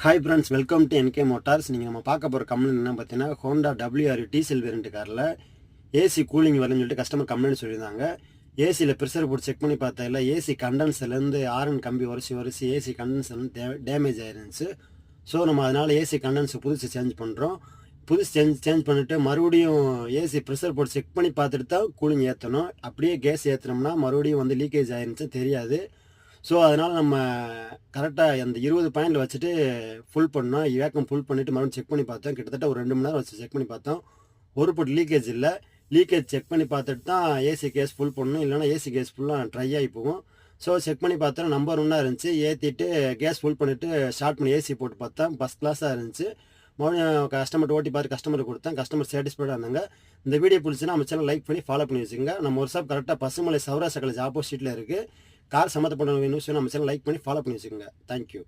Hi friends, welcome to என்கே Motors. நீங்கள் நம்ம பார்க்க போகிற கம்ப்ளைண்ட் என்ன பார்த்தீங்கன்னா, ஹோண்டா WR டீசல் வேரியண்ட் காரில் ஏசி கூலிங் வரலன்னு சொல்லிட்டு கஸ்டமர் கம்ப்ளைண்ட் சொல்லியிருந்தாங்க. ஏசியில் ப்ரெஷர் போட்டு செக் பண்ணி பார்த்ததில்ல, ஏசி கண்டென்சர்லேருந்து ஆர்என் கம்பி உரசி ஏசி கண்டென்சர் வந்து டேமேஜ் ஆயிருந்துச்சு. ஸோ நம்ம அதனால் ஏசி கண்டென்சர் புதுசு சேஞ்ச் பண்ணுறோம். புதுசு சேஞ்ச் பண்ணிவிட்டு மறுபடியும் ஏசி ப்ரெஷர் போட்டு செக் பண்ணி பார்த்துட்டு தான் கூலிங் ஏற்றணும். அப்படியே கேஸ் ஏற்றினோம்னா மறுபடியும் வந்து லீக்கேஜ் ஆயிருந்துச்சு தெரியாது. ஸோ அதனால் நம்ம கரெக்டாக அந்த 20 பாயிண்டில் வச்சுட்டு ஃபுல் பண்ணோம். வேக்கம் ஃபுல் பண்ணிவிட்டு மறுபடியும் செக் பண்ணி பார்த்தோம். கிட்டத்தட்ட ஒரு 2 மணி நேரம் வச்சு செக் பண்ணி பார்த்தோம். ஒரு பொட்டு லீக்கேஜ் இல்லை. லீக்கேஜ் செக் பண்ணி பார்த்துட்டு தான் ஏசி கேஸ் ஃபுல் பண்ணணும், இல்லைனா ஏசி கேஸ் ஃபுல்லாக ட்ரை ஆகி போகும். ஸோ செக் பண்ணி பார்த்தா நம்பர் 1 இருந்துச்சு. ஏற்றிட்டு கேஸ் ஃபுல் பண்ணிவிட்டு ஸ்டார்ட் பண்ணி ஏசி போட்டு பார்த்தா ஃபஸ்ட் கிளாஸாக இருந்துச்சு. மறுபடியும் கஸ்டமர்கிட்ட ஓட்டி பார்த்து கஸ்டமருக்கு கொடுத்தேன். கஸ்டமர் சாட்டிஸ்ஃபைடாக இருந்தாங்க. இந்த வீடியோ பிடிச்சுன்னா நம்ம சேனல் லைக் பண்ணி ஃபாலோ பண்ணி வச்சுக்கோங்க. நம்ம ஒரு ஷாப் கரெக்டாக பசுமலை சௌராஷ்டிரா காலேஜ் ஆப்போசிட்டில் இருக்குது. கார் சம்மந்தப்பட்ட நியூஸ் நம்ம சேனல் லைக் பண்ணி ஃபாலோ பண்ணி வச்சுக்கோங்க. தேங்க்யூ.